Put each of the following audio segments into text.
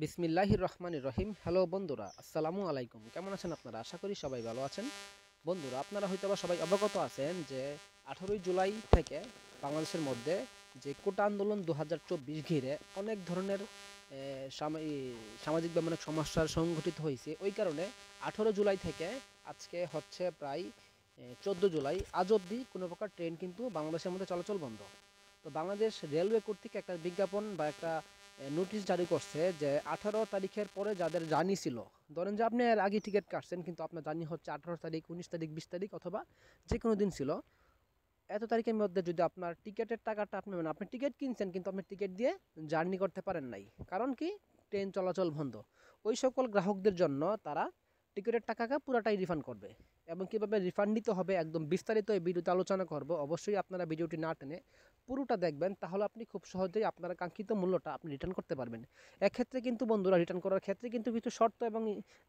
বিসমিল্লাহির রহমানির রহিম। হ্যালো বন্ধুরা, আসসালামু আলাইকুম। কেমন আছেন আপনারা? আশা করি সবাই ভালো আছেন। বন্ধুরা, আপনারা হয়তোবা সবাই অবগত আছেন যে 18ই জুলাই থেকে বাংলাদেশের মধ্যে যে কোটা আন্দোলন 2024 ঘিরে অনেক ধরনের সামাজিক বা অনেক সমস্যার সংঘটিত হয়েছে। ওই কারণে 18 জুলাই থেকে আজকে হচ্ছে প্রায় 14 জুলাই আজ অবধি কোনো প্রকার ট্রেন কিন্তু বাংলাদেশের মধ্যে চলাচল বন্ধ। তো বাংলাদেশ রেলওয়ে কর্তৃক একটা বিজ্ঞাপন বা একটা নোটিশ জারি করছে যে 18 তারিখের পরে যাদের জার্নি ছিল, ধরেন যে আপনি এর আগে টিকিট কাটছেন কিন্তু আপনার জার্নি হচ্ছে 18 তারিখ, 19 তারিখ, 20 তারিখ অথবা যে কোনো দিন ছিল, এত তারিখের মধ্যে যদি আপনার টিকিটের টাকাটা আপনি টিকিট কিনছেন কিন্তু আপনি টিকিট দিয়ে জার্নি করতে পারেন নাই, কারণ কি ট্রেন চলাচল বন্ধ, ওই সকল গ্রাহকদের জন্য তারা টিকিটের টাকাটা পুরাটাই রিফান্ড করবে। এবং কীভাবে রিফান্ড নিতে হবে একদম বিস্তারিত এই ভিডিওতে আলোচনা করব। অবশ্যই আপনারা ভিডিওটি না টেনে পুরোটা দেখবেন, তাহলে আপনি খুব সহজেই আপনার কাঙ্ক্ষিত মূল্যটা আপনি রিটার্ন করতে পারবেন। এক্ষেত্রে কিন্তু বন্ধুরা, রিটার্ন করার ক্ষেত্রে কিন্তু কিছু শর্ত এবং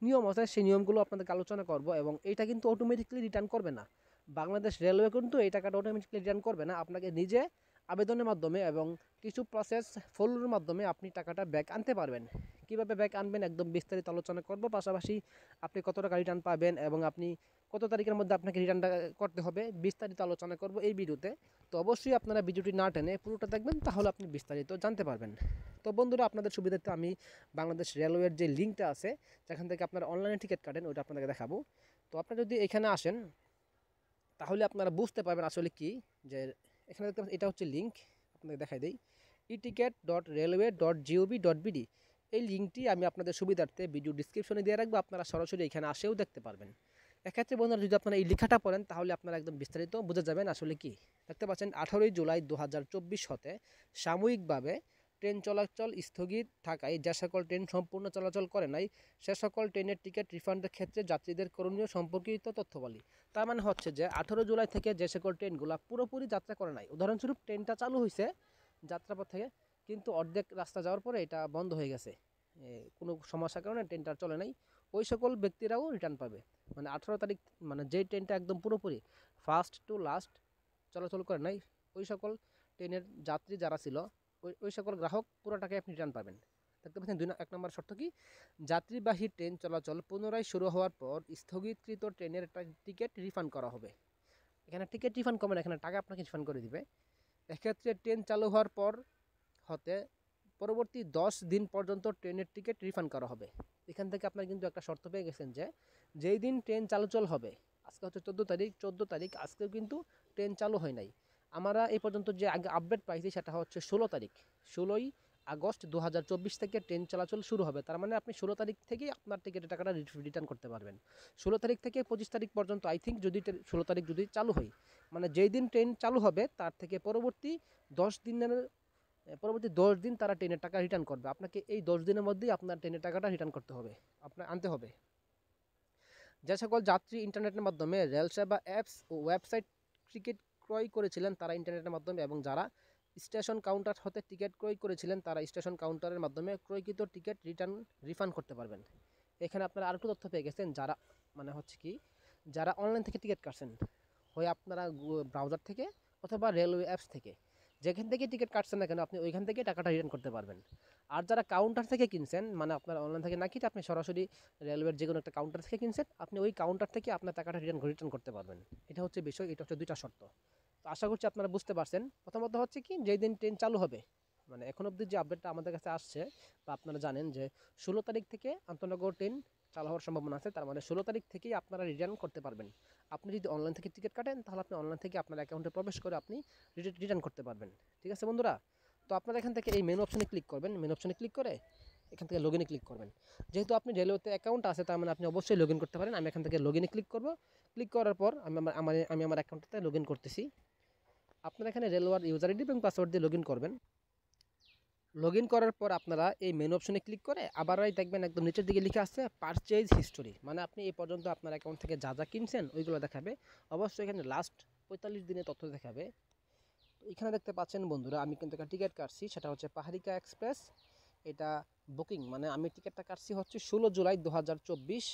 নিয়ম আছে, সেই নিয়মগুলো আপনাদেরকে আলোচনা করব। এবং এইটা কিন্তু অটোমেটিক্যালি রিটার্ন করবে না, বাংলাদেশ রেলওয়ে কিন্তু এই টাকাটা অটোমেটিক্যালি রিটার্ন করবে না, আপনাকে নিজে আবেদনের মাধ্যমে এবং কিছু প্রসেস ফলোর মাধ্যমে আপনি টাকাটা ব্যাক আনতে পারবেন। কিভাবে ব্যাক আনবেন একদম বিস্তারিত আলোচনা করব, পাশাপাশি আপনি কত টাকা রিটার্ন পাবেন এবং আপনি কত তারিখের মধ্যে আপনাকে রিটার্নটা করতে হবে বিস্তারিত আলোচনা করব এই ভিডিওতে। তো অবশ্যই আপনারা ভিডিওটি না টেনে পুরোটা দেখবেন, তাহলে আপনি বিস্তারিত জানতে পারবেন। তো বন্ধুরা, আপনাদের সুবিধার্থে আমি বাংলাদেশ রেলওয়ের যে লিঙ্কটা আছে যেখান থেকে আপনারা অনলাইনে টিকিট কাটেন ওইটা আপনাদেরকে দেখাবো। তো আপনারা যদি এখানে আসেন তাহলে আপনারা বুঝতে পারবেন আসলে কি, যে এখানে দেখতে পাচ্ছেন এটা হচ্ছে লিঙ্ক, আপনাকে দেখাই দেই, eticket.railway.gov.bd। এই লিঙ্কটি আমি আপনাদের সুবিধার্থে ভিডিও ডিসক্রিপশনে দিয়ে রাখবো, আপনারা সরাসরি এখানে আসেও দেখতে পারবেন। এক্ষেত্রে বন্ধুরা, যদি আপনারা এই লেখাটা পড়েন তাহলে আপনারা একদম বিস্তারিত বুঝে যাবেন আসলে কি। দেখতে পাচ্ছেন 18ই জুলাই 2024 হতে সাময়িকভাবে ট্রেন চলাচল স্থগিত থাকায় যে সকল ট্রেন সম্পূর্ণ চলাচল করে নাই সে সকল ট্রেনের টিকিট রিফান্ডের ক্ষেত্রে যাত্রীদের করণীয় সম্পর্কিত তথ্যাবলী। তার মানে হচ্ছে যে 18 জুলাই থেকে যে সকল ট্রেনগুলো পুরোপুরি যাত্রা করে নাই, উদাহরণস্বরূপ ট্রেনটা চালু হয়েছে যাত্রাপথ থেকে, কিন্তু অর্ধেক রাস্তা যাওয়ার পরে এটা বন্ধ হয়ে গেছে, কোনো সমস্যার কারণে ট্রেনটা চলে নাই, ওই সকল ব্যক্তিরাও রিটার্ন পাবে। মানে 18 তারিখ, মানে যেই ট্রেনটা একদম পুরোপুরি ফার্স্ট টু লাস্ট চলাচল করে নাই, ওই সকল ট্রেনের যাত্রী যারা ছিল ওই সকল গ্রাহক পুরোটাকে আপনি রিটার্ন পাবেন। দেখতে পাচ্ছেন 1 নম্বর শর্ত কি, যাত্রীবাহী ট্রেন চলাচল পুনরায় শুরু হওয়ার পর স্থগিতকৃত ট্রেনের টিকিট রিফান্ড করা হবে। এখানে টিকিট রিফান্ড করবে না, এখানে টাকা আপনাকে রিফান্ড করে দিবে। এক্ষেত্রে ট্রেন চালু হওয়ার পর হতে পরবর্তী 10 দিন পর্যন্ত ট্রেনের টিকিট রিফান্ড করা হবে। এখান থেকে আপনারা কিন্তু একটা শর্ত পেয়ে গেছেন যে যেই দিন ট্রেন চলাচল হবে, আজকে হচ্ছে 14 তারিখ, আজকেও কিন্তু ট্রেন চালু হয় নাই। আমরা এই পর্যন্ত যে আগে আপডেট পাইছি সেটা হচ্ছে 16 তারিখ, 16ই আগস্ট 2024 থেকে ট্রেন চলাচল শুরু হবে। তার মানে আপনি 16 তারিখ থেকেই আপনার টিকিটের টাকাটা রিটার্ন করতে পারবেন। 16 তারিখ থেকে 25 তারিখ পর্যন্ত আই থিঙ্ক, যদি 16 তারিখ যদি চালু হয়, মানে যেই দিন ট্রেন চালু হবে তার থেকে পরবর্তী 10 দিনের পরবর্তী 10 দিন তারা ট্রেনের টাকা রিটার্ন করবে। আপনাকে এই 10 দিনের মধ্যেই আপনার ট্রেনের টাকাটা রিটার্ন করতে হবে, আপনার আনতে হবে। যে সকল যাত্রী ইন্টারনেটের মাধ্যমে রেল সেবা অ্যাপস ও ওয়েবসাইট টিকিট ক্রয় করেছিলেন তারা ইন্টারনেটের মাধ্যমে, এবং যারা স্টেশন কাউন্টার হতে টিকিট ক্রয় করেছিলেন তারা স্টেশন কাউন্টারের মাধ্যমে ক্রয়কৃত টিকিট রিফান্ড করতে পারবেন। এখানে আপনারা আরেকটু তথ্য পেয়ে গেছেন, যারা মানে হচ্ছে কি, যারা অনলাইন থেকে টিকিট কাটছেন, হয় আপনারা ব্রাউজার থেকে অথবা রেলওয়ে অ্যাপস থেকে, যেখান থেকে টিকিট কাটছেন না কেন আপনি ওইখান থেকে টাকাটা রিটার্ন করতে পারবেন। আর যারা কাউন্টার থেকে কিনছেন, মানে আপনার অনলাইন থেকে না কিনে আপনি সরাসরি রেলওয়ের যে কোনো একটা কাউন্টার থেকে কিনছেন, আপনি ওই কাউন্টার থেকে আপনার টাকাটা রিটার্ন করতে পারবেন। এটা হচ্ছে বিষয়, এটা হচ্ছে দুইটা শর্ত। তো আশা করছি আপনারা বুঝতে পারছেন। প্রথমত হচ্ছে কি, যেই দিন ট্রেন চালু হবে, মানে এখন অবধি যে আপডেটটা আমাদের কাছে আসছে বা আপনারা জানেন যে 16 তারিখ থেকে আন্তনগর ট্রেন চালু হওয়ার সম্ভাবনা আছে, তার মানে 16 তারিখ থেকেই আপনারা রিটার্ন করতে পারবেন। আপনি যদি অনলাইন থেকে টিকিট কাটেন তাহলে আপনি অনলাইন থেকে আপনার অ্যাকাউন্টে প্রবেশ করে আপনি রিটার্ন করতে পারবেন। ঠিক আছে বন্ধুরা? তো আপনারা এখান থেকে এই মেনু অপশনে ক্লিক করবেন, মেনু অপশনে ক্লিক করে এখান থেকে লগ ইনে ক্লিক করবেন। যেহেতু আপনি রেলওয়েতে অ্যাকাউন্ট আছে তার মানে আপনি অবশ্যই লগ ইন করতে পারেন। আমি এখান থেকে লগ ইনে ক্লিক করব। ক্লিক করার পর আমি আমার অ্যাকাউন্টটাতে লগ ইন করতেছি। আপনারা এখানে রেলওয়ার ইউজার আইডি এবং পাসওয়ার্ড দিয়ে লগ ইন করবেন। লগ ইন করার পর আপনারা এই মেনু অপশনে ক্লিক করে আবারই দেখবেন একদম নিচের দিকে লিখে আছে পারচেজ হিস্টোরি, মানে আপনি এই পর্যন্ত আপনার অ্যাকাউন্ট থেকে যা যা কিনছেন ওইগুলো দেখাবে। অবশ্যই এখানে লাস্ট 45 দিনের তথ্য দেখাবে। তো এখানে দেখতে পাচ্ছেন বন্ধুরা, আমি কিন্তু একটা টিকিট কাটছি, সেটা হচ্ছে পাহাড়িকা এক্সপ্রেস। এটা বুকিং, মানে আমি টিকিটটা কাটছি হচ্ছে 16 জুলাই 2024,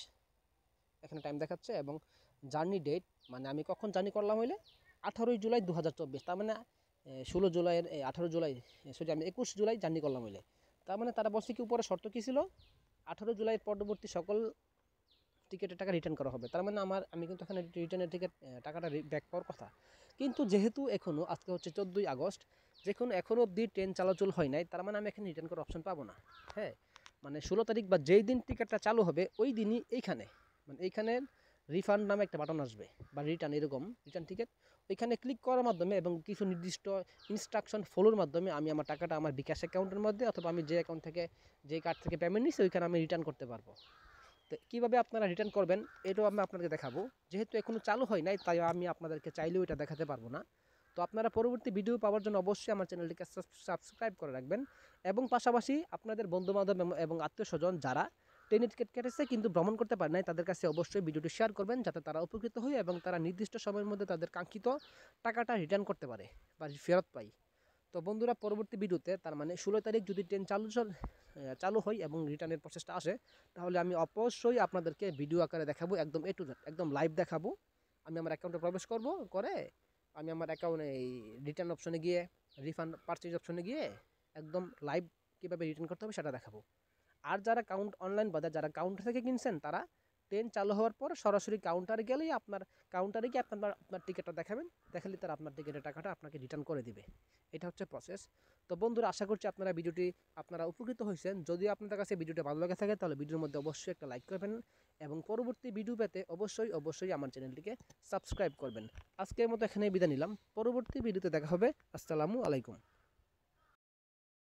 এখানে টাইম দেখাচ্ছে, এবং জার্নি ডেট, মানে আমি কখন জার্নি করলাম হইলে 18 জুলাই 2024, তার মানে 16 জুলাইয়ের 18 জুলাই, সরি আমি 21 জুলাই জার্নি করলাম হইলে। তার মানে তারা বলছে কি উপরে শর্ত কী ছিল, 18 জুলাই পরবর্তী সকল টিকিটের টাকা রিটার্ন করা হবে। তার মানে আমি কিন্তু এখানে রিটার্নের টিকিট টাকাটা ব্যাক পাওয়ার কথা। কিন্তু যেহেতু এখনও আজকে হচ্ছে 14ই আগস্ট, এখনও অবধি ট্রেন চলাচল হয় নাই, তার মানে আমি এখানে রিটার্ন করার অপশন পাবো না। হ্যাঁ, মানে 16 তারিখ বা যেই দিন টিকিটটা চালু হবে ওই দিনই এইখানে রিফান্ড নামে একটা বাটন আসবে, বা রিটার্ন টিকিট, ওইখানে ক্লিক করার মাধ্যমে এবং কিছু নির্দিষ্ট ইনস্ট্রাকশন ফলোর মাধ্যমে আমি আমার টাকাটা আমার বিকাশ অ্যাকাউন্টের মধ্যে অথবা আমি যে অ্যাকাউন্ট থেকে যে কার্ড থেকে পেমেন্ট নিচ্ছি ওইখানে আমি রিটার্ন করতে পারবো। তো কীভাবে আপনারা রিটার্ন করবেন এটাও আমি আপনাদেরকে দেখাবো। যেহেতু এখনও চালু হয় নাই তাই আমি আপনাদেরকে চাইলেও এটা দেখাতে পারবো না। তো আপনারা পরবর্তী ভিডিও পাওয়ার জন্য অবশ্যই আমার চ্যানেলটিকে সাবস্ক্রাইব করে রাখবেন, এবং পাশাপাশি আপনাদের বন্ধুবান্ধব এবং আত্মীয় স্বজন যারা ট্রেনের টিকিট কেটেছে কিন্তু ভ্রমণ করতে পারে নাই তাদের কাছে অবশ্যই ভিডিওটি শেয়ার করবেন, যাতে তারা উপকৃত হয় এবং তারা নির্দিষ্ট সময়ের মধ্যে তাদের কাঙ্ক্ষিত টাকাটা রিটার্ন করতে পারে বা ফেরত পায়। তো বন্ধুরা, পরবর্তী ভিডিওতে তার মানে 16 তারিখ যদি ট্রেন চালু হয় এবং রিটার্নের প্রসেসটা আসে, তাহলে আমি অবশ্যই আপনাদেরকে ভিডিও আকারে দেখাবো, একদম A to Z, একদম লাইভ দেখাবো। আমি আমার অ্যাকাউন্টে প্রবেশ করব, করে আমি আমার অ্যাকাউন্টে এই রিটার্ন অপশনে গিয়ে, রিফান্ড পারচেজ অপশনে গিয়ে একদম লাইভ কীভাবে রিটার্ন করতে হবে সেটা দেখাবো। আর যারা অনলাইন বাজার যারা কাউন্টার থেকে কিনছেন, তারা ট্রেন চালু হওয়ার পর সরাসরি কাউন্টারে গেলেই কাউন্টারে গিয়ে আপনার টিকিটটা দেখালে তারা আপনার টিকিটের টাকাটা আপনাকে রিটার্ন করে দিবে। এটা হচ্ছে প্রসেস। তো বন্ধুরা, আশা করছি আপনারা উপকৃত হয়েছেন। যদি আপনাদের কাছে ভিডিওটি ভালো লাগে থাকে তাহলে ভিডিওর মধ্যে অবশ্যই একটা লাইক করবেন, এবং পরবর্তী ভিডিও পেতে অবশ্যই আমার চ্যানেলটিকে সাবস্ক্রাইব করবেন। আজকের মতো এখানেই বিদায় নিলাম, পরবর্তী ভিডিওতে দেখা হবে। আসসালামু আলাইকুম।